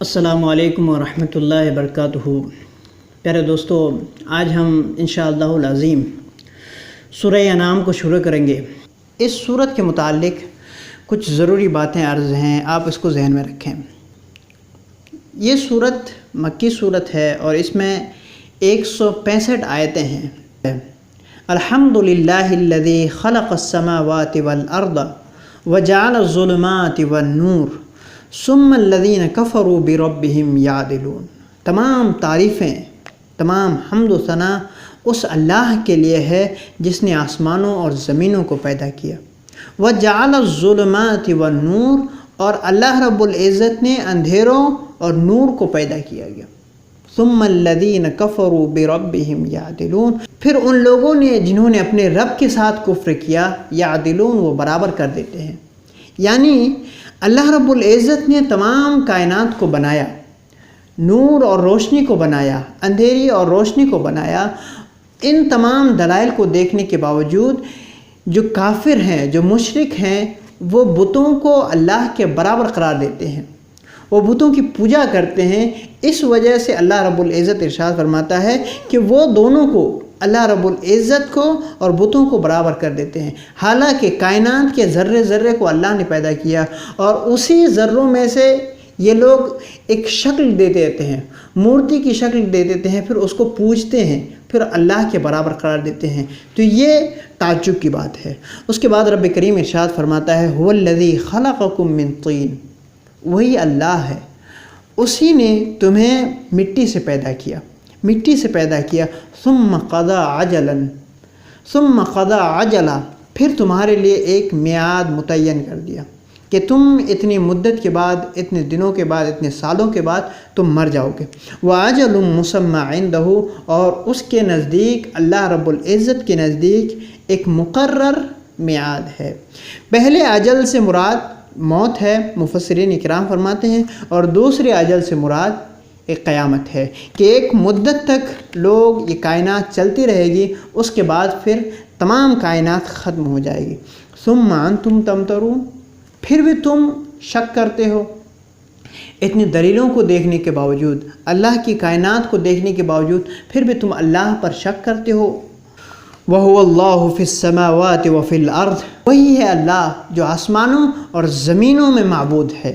السلام علیکم ورحمۃ اللہ وبرکاتہ۔ پیارے دوستو، آج ہم انشاءاللہ العظیم سورہ انعام کو شروع کریں گے۔ اس سورت کے متعلق کچھ ضروری باتیں عرض ہیں، آپ اس کو ذہن میں رکھیں۔ یہ سورت مکی سورت ہے اور اس میں 165 آیتیں ہیں۔ الحمدللہ الذی خلق السماوات والارض وجعل الظلمات والنور ثم الذین کفروا بربہم یعدلون۔ تمام تعریفیں، تمام حمد و ثنا اس اللہ کے لیے ہے جس نے آسمانوں اور زمینوں کو پیدا کیا۔ وجعل الظلمات والنور، اور اللہ رب العزت نے اندھیروں اور نور کو پیدا کیا گیا۔ ثم الذین کفروا بربہم یعدلون، پھر ان لوگوں نے جنہوں نے اپنے رب کے ساتھ کفر کیا، یعدلون، وہ برابر کر دیتے ہیں۔ یعنی اللہ رب العزت نے تمام کائنات کو بنایا، نور اور روشنی کو بنایا، اندھیری اور روشنی کو بنایا۔ ان تمام دلائل کو دیکھنے کے باوجود جو کافر ہیں، جو مشرک ہیں، وہ بتوں کو اللہ کے برابر قرار دیتے ہیں، وہ بتوں کی پوجا کرتے ہیں۔ اس وجہ سے اللہ رب العزت ارشاد فرماتا ہے کہ وہ دونوں کو، اللہ رب العزت کو اور بتوں کو برابر کر دیتے ہیں، حالانکہ کائنات کے ذرے ذرے کو اللہ نے پیدا کیا، اور اسی ذروں میں سے یہ لوگ ایک شکل دے دیتے ہیں، مورتی کی شکل دے دیتے ہیں، پھر اس کو پوجتے ہیں، پھر اللہ کے برابر قرار دیتے ہیں۔ تو یہ تعجب کی بات ہے۔ اس کے بعد رب کریم ارشاد فرماتا ہے هو الذی خلقکم من طین، وہی اللہ ہے، اسی نے تمہیں مٹی سے پیدا کیا، مٹی سے پیدا کیا۔ ثم قضى عجلا، ثم قضى عجلا، پھر تمہارے لیے ایک میعاد متعین کر دیا کہ تم اتنی مدت کے بعد، اتنے دنوں کے بعد، اتنے سالوں کے بعد تم مر جاؤ گے۔ وَأَجَلٌ مُّسَمًّى عِندَهُ، اور اس کے نزدیک، اللہ رب العزت کے نزدیک ایک مقرر میعاد ہے۔ پہلے اجل سے مراد موت ہے، مفسرین اکرام فرماتے ہیں، اور دوسرے اجل سے مراد ایک قیامت ہے کہ ایک مدت تک لوگ، یہ کائنات چلتی رہے گی، اس کے بعد پھر تمام کائنات ختم ہو جائے گی۔ ثم انتم تمترون، پھر بھی تم شک کرتے ہو، اتنی دلیلوں کو دیکھنے کے باوجود، اللہ کی کائنات کو دیکھنے کے باوجود پھر بھی تم اللہ پر شک کرتے ہو۔ وَهُوَ اللَّهُ فِي السَّمَاوَاتِ وَفِي الْأَرْضِ، وہی ہے اللہ جو آسمانوں اور زمینوں میں معبود ہے۔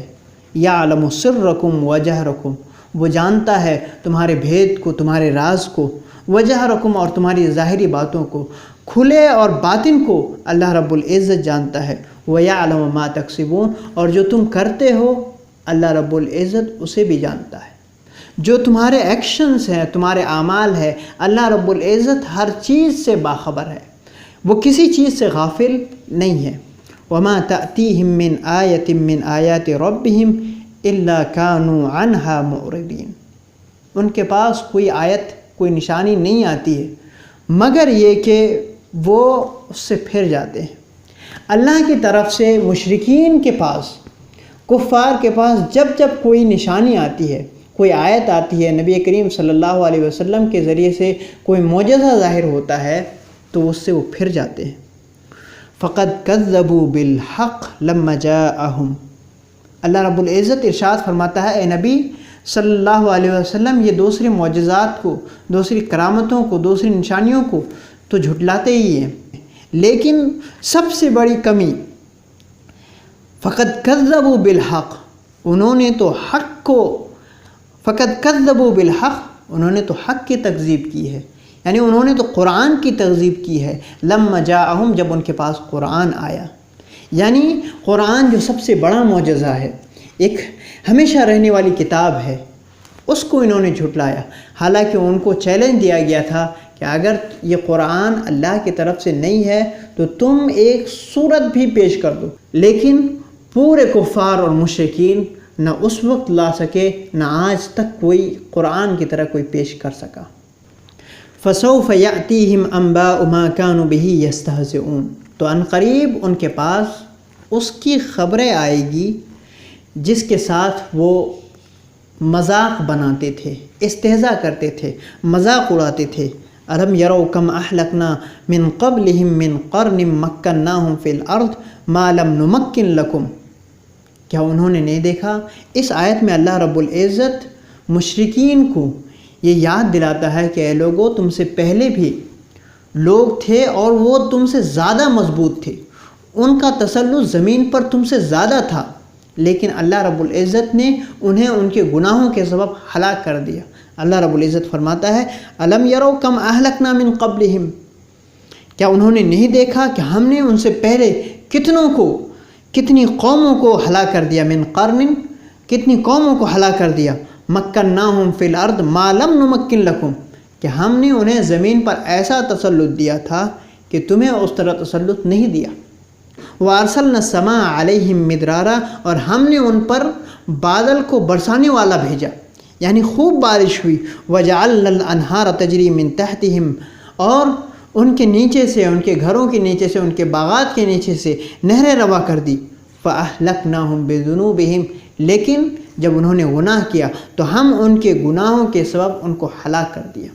يَعْلَمُ سِرَّكُمْ وَجَهْرَكُمْ، وہ جانتا ہے تمہارے بھید کو، تمہارے راز کو، وَجَهْرَكُمْ، اور تمہاری ظاہری باتوں کو، کھلے اور باطن کو اللہ رب العزت جانتا ہے۔ وَيَعْلَمُ مَا تَكْسِبُونَ، اور جو تم کرتے ہو اللہ رب العزت اسے بھی جانتا ہے۔ جو تمہارے ایکشنز ہیں، تمہارے اعمال ہے، اللہ رب العزت ہر چیز سے باخبر ہے، وہ کسی چیز سے غافل نہیں ہے۔ وَمَا تَأْتِيهِم مِّنْ آيَةٍ مِّنْ آيَاتِ رَبِّهِمْ إِلَّا كَانُوا عَنْهَا مُعْرِضِينَ، ان کے پاس کوئی آیت، کوئی نشانی نہیں آتی ہے مگر یہ کہ وہ اس سے پھر جاتے ہیں۔ اللہ کی طرف سے مشرکین کے پاس، کفار کے پاس جب جب کوئی نشانی آتی ہے، کوئی آیت آتی ہے، نبی کریم صلی اللہ علیہ وسلم کے ذریعے سے کوئی معجزہ ظاہر ہوتا ہے، تو اس سے وہ پھر جاتے ہیں۔ فَقَدْ كَذَّبُوا بِالْحَقِّ لَمَّا جَاءَهُمْ، اللہ رب العزت ارشاد فرماتا ہے، اے نبی صلی اللہ علیہ وسلم، یہ دوسری معجزات کو، دوسری کرامتوں کو، دوسری نشانیوں کو تو جھٹلاتے ہی ہیں، لیکن سب سے بڑی کمی فقد کذبوا بالحق، انہوں نے تو حق کو، فقد کذبوا بالحق، انہوں نے تو حق کی تکذیب کی ہے، یعنی انہوں نے تو قرآن کی تکذیب کی ہے۔ لما جاءہم، جب ان کے پاس قرآن آیا، یعنی قرآن جو سب سے بڑا معجزہ ہے، ایک ہمیشہ رہنے والی کتاب ہے، اس کو انہوں نے جھٹلایا، حالانکہ ان کو چیلنج دیا گیا تھا کہ اگر یہ قرآن اللہ کی طرف سے نہیں ہے تو تم ایک سورت بھی پیش کر دو، لیکن پورے کفار اور مشرکین نہ اس وقت لا سکے، نہ آج تک کوئی قرآن کی طرح کوئی پیش کر سکا۔ فَسَوْفَ يَأْتِيهِمْ أَنْبَاءُ مَا كَانُوا بِهِ يَسْتَهْزِئُونَ، تو عنقریب ان کے پاس اس کی خبریں آئے گی جس کے ساتھ وہ مذاق بناتے تھے، استہزاء کرتے تھے، مذاق اڑاتے تھے۔ أَلَمْ يَرَوْا كَمْ أَهْلَكْنَا مِنْ قَبْلِهِمْ مِنْ قَرْنٍ مَكَّنَّاهُمْ فِي الْأَرْضِ مَا لَمْ نُمَكِّنْ لَكُمْ، کیا انہوں نے نہیں دیکھا؟ اس آیت میں اللہ رب العزت مشرکین کو یہ یاد دلاتا ہے کہ اے لوگو، تم سے پہلے بھی لوگ تھے اور وہ تم سے زیادہ مضبوط تھے، ان کا تسلط زمین پر تم سے زیادہ تھا، لیکن اللہ رب العزت نے انہیں ان کے گناہوں کے سبب ہلاک کر دیا۔ اللہ رب العزت فرماتا ہے الم یرو کم اہلکنا من قبلہم، کیا انہوں نے نہیں دیکھا کہ ہم نے ان سے پہلے کتنی قوموں کو ہلاک کر دیا، من قرن، کتنی قوموں کو ہلاک کر دیا، مکناہم فی الارض ما لم نمکن لکم، کہ ہم نے انہیں زمین پر ایسا تسلط دیا تھا کہ تمہیں اس طرح تسلط نہیں دیا۔ وارسلنا السماء علیہم مدرارا، اور ہم نے ان پر بادل کو برسانے والا بھیجا، یعنی خوب بارش ہوئی۔ وجعلنا الانہار تجری من تحتہم، اور ان کے نیچے سے، ان کے گھروں کے نیچے سے، ان کے باغات کے نیچے سے نہریں روا کر دی۔ فاہلکناہم بذنوبہم، لیکن جب انہوں نے گناہ کیا تو ہم ان کے گناہوں کے سبب ان کو ہلاک کر دیا،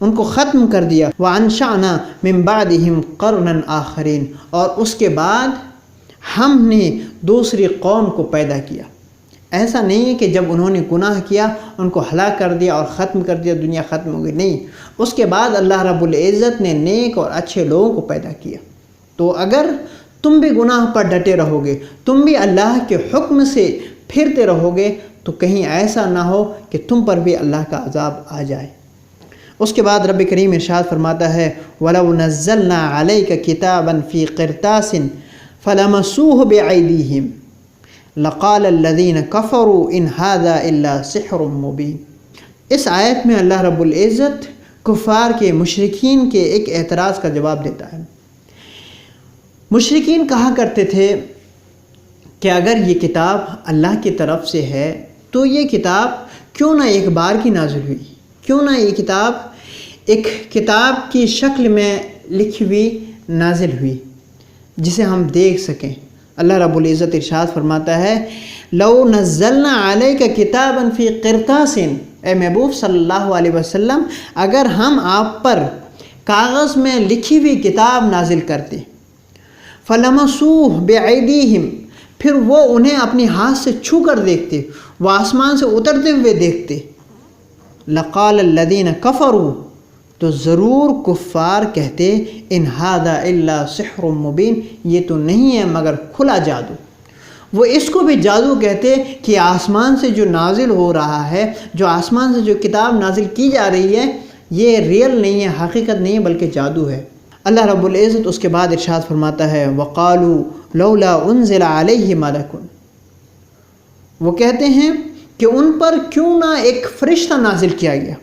ان کو ختم کر دیا۔ وَأَنشَأْنَا مِن بَعْدِهِمْ قَرْنًا آخَرِينَ، اور اس کے بعد ہم نے دوسری قوم کو پیدا کیا۔ ایسا نہیں ہے کہ جب انہوں نے گناہ کیا ان کو ہلاک کر دیا اور ختم کر دیا، دنیا ختم ہو گئی، نہیں، اس کے بعد اللہ رب العزت نے نیک اور اچھے لوگوں کو پیدا کیا۔ تو اگر تم بھی گناہ پر ڈٹے رہو گے، تم بھی اللہ کے حکم سے پھرتے رہو گے، تو کہیں ایسا نہ ہو کہ تم پر بھی اللہ کا عذاب آ جائے۔ اس کے بعد رب کریم ارشاد فرماتا ہے وَلَوْ نَزَّلْنَا عَلَيْكَ كِتَابًا فِي قِرْطَاسٍ فَلَمَسُوهُ بِأَيْدِيهِمْ لَقَالَ الَّذِينَ كَفَرُوا إِنْ هَذَا إِلَّا سِحْرٌ مُبِينٌ۔ اس آیت میں اللہ رب العزت کفار کے، مشرکین کے ایک اعتراض کا جواب دیتا ہے۔ مشرکین کہا کرتے تھے کہ اگر یہ کتاب اللہ کی طرف سے ہے تو یہ کتاب کیوں نہ ایک بار کی نازل ہوئی، کیوں نہ یہ کتاب ایک کتاب کی شکل میں لکھی ہوئی نازل ہوئی جسے ہم دیکھ سکیں۔ اللہ رب العزت ارشاد فرماتا ہے لو نزلنا علیک کتابا فی قرطاس، اے محبوب صلی اللہ علیہ وسلم، اگر ہم آپ پر کاغذ میں لکھی ہوئی کتاب نازل کرتے، فلمسوہ بأیدیہم، پھر وہ انہیں اپنی ہاتھ سے چھو کر دیکھتے، وہ آسمان سے اترتے ہوئے دیکھتے، لقال الذین کفروا، تو ضرور کفار کہتے ان ھذا الا سحر مبین، یہ تو نہیں ہے مگر کھلا جادو۔ وہ اس کو بھی جادو کہتے کہ آسمان سے جو نازل ہو رہا ہے، جو آسمان سے جو کتاب نازل کی جا رہی ہے، یہ ریئل نہیں ہے، حقیقت نہیں ہے، بلکہ جادو ہے۔ اللہ رب العزت اس کے بعد ارشاد فرماتا ہے وَقَالُوا لَوْلَا أُنزِلَ عَلَيْهِ مَلَكٌ، وہ کہتے ہیں کہ ان پر کیوں نہ ایک فرشتہ نازل کیا گیا۔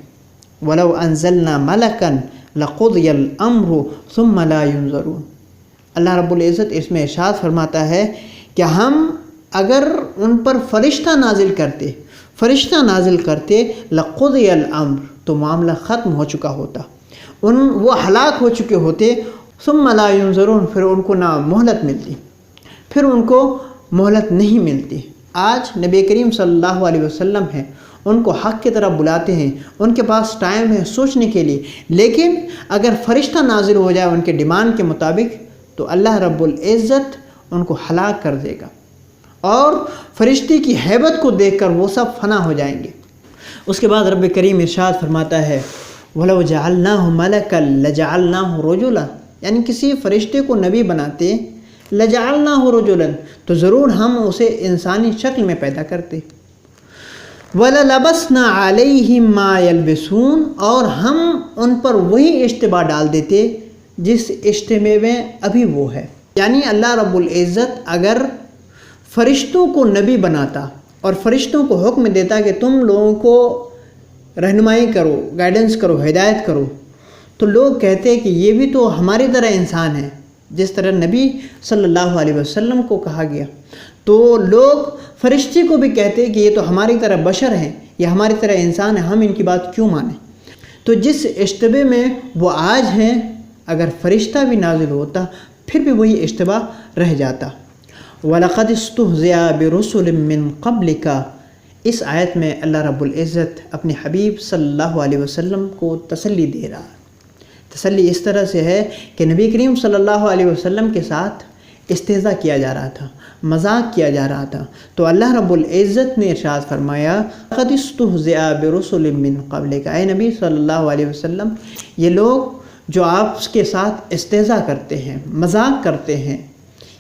وَلَوْ أَنزَلْنَا مَلَكًا لَقُضِيَ الْأَمْرُ ثُمَّ لَا يُنظَرُونَ۔ اللہ رب العزت اس میں ارشاد فرماتا ہے کہ ہم اگر ان پر فرشتہ نازل کرتے لَقُضِيَ الْأَمْرُ، تو معاملہ ختم ہو چکا ہوتا، وہ ہلاک ہو چکے ہوتے۔ ثُمَّ لَا يُنظَرُونَ، پھر ان کو نہ مہلت ملتی، پھر ان کو مہلت نہیں ملتی۔ آج نبی کریم صلی اللہ علیہ وسلم ہیں، ان کو حق کی طرف بلاتے ہیں، ان کے پاس ٹائم ہے سوچنے کے لیے، لیکن اگر فرشتہ نازل ہو جائے ان کے ڈیمانڈ کے مطابق تو اللہ رب العزت ان کو ہلاک کر دے گا، اور فرشتے کی ہیبت کو دیکھ کر وہ سب فنا ہو جائیں گے۔ اس کے بعد رب کریم ارشاد فرماتا ہے وَلَوْ جَعَلْنَاهُ مَلَكًا لَجَعَلْنَاهُ رَجُلًا، یعنی کسی فرشتے کو نبی بناتے، لَجَعَلْنَاهُ رَجُلًا، تو ضرور ہم اسے انسانی شکل میں پیدا کرتے۔ وَلَلَبَسْنَا عَلَيْهِمْ مَا يَلْبِسُونَ، اور ہم ان پر وہی اشتباہ ڈال دیتے جس اشتباہ میں ابھی وہ ہے۔ یعنی اللہ رب العزت اگر فرشتوں کو نبی بناتا اور فرشتوں کو حکم دیتا کہ تم لوگوں کو رہنمائی کرو، گائیڈنس کرو، ہدایت کرو، تو لوگ کہتے کہ یہ بھی تو ہماری طرح انسان ہے، جس طرح نبی صلی اللہ علیہ وسلم کو کہا گیا، تو لوگ فرشتے کو بھی کہتے کہ یہ تو ہماری طرح بشر ہیں، یہ ہماری طرح انسان ہیں، ہم ان کی بات کیوں مانیں۔ تو جس اشتباہ میں وہ آج ہیں، اگر فرشتہ بھی نازل ہوتا پھر بھی وہی اشتباہ رہ جاتا۔ وَلَقَدِ اسْتُهْزِئَ بِرُسُلٍ مِّن قَبْلِكَ، اس آیت میں اللہ رب العزت اپنے حبیب صلی اللہ علیہ وسلم کو تسلی دے رہا ہے۔ تسلی اس طرح سے ہے کہ نبی کریم صلی اللہ علیہ وسلم کے ساتھ استہزاء کیا جا رہا تھا، مذاق کیا جا رہا تھا، تو اللہ رب العزت نے ارشاد فرمایا قد استہزئ برسل من قبلک، اے نبی صلی اللہ علیہ وسلم یہ لوگ جو آپ کے ساتھ استہزاء کرتے ہیں، مذاق کرتے ہیں،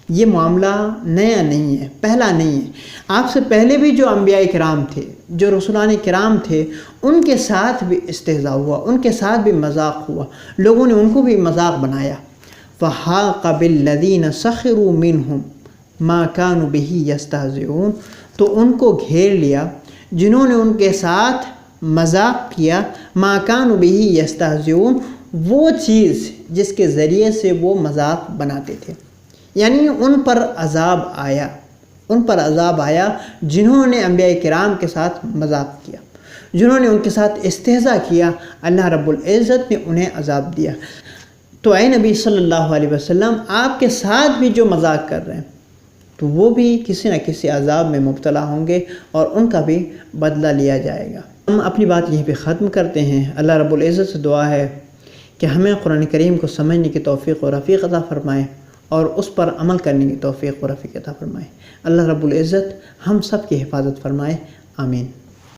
یہ معاملہ نیا نہیں ہے، پہلا نہیں ہے۔ آپ سے پہلے بھی جو انبیاء کرام تھے، جو رسولان کرام تھے، ان کے ساتھ بھی استہزاء ہوا، ان کے ساتھ بھی مذاق ہوا، لوگوں نے ان کو بھی مذاق بنایا۔ فَحَاقَ بِالَّذِينَ سَخِرُوا مِنْهُمْ مَا كَانُوا بِهِ يَسْتَهْزِئُونَ، تو ان کو گھیر لیا جنہوں نے ان کے ساتھ مذاق کیا، مَا كَانُوا بِهِ يَسْتَهْزِئُونَ، وہ چیز جس کے ذریعے سے وہ مذاق بناتے تھے، یعنی ان پر عذاب آیا، ان پر عذاب آیا جنہوں نے انبیاء کرام کے ساتھ مذاق کیا، جنہوں نے ان کے ساتھ استہزاء کیا، اللہ رب العزت نے انہیں عذاب دیا۔ تو اے نبی صلی اللہ علیہ وسلم آپ کے ساتھ بھی جو مذاق کر رہے ہیں تو وہ بھی کسی نہ کسی عذاب میں مبتلا ہوں گے اور ان کا بھی بدلہ لیا جائے گا۔ ہم اپنی بات یہیں پہ ختم کرتے ہیں۔ اللہ رب العزت سے دعا ہے کہ ہمیں قرآن کریم کو سمجھنے کی توفیق و رفیق عطا فرمائے اور اس پر عمل کرنے کی توفیق و رفیق عطا فرمائے۔ اللہ رب العزت ہم سب کی حفاظت فرمائے، آمین۔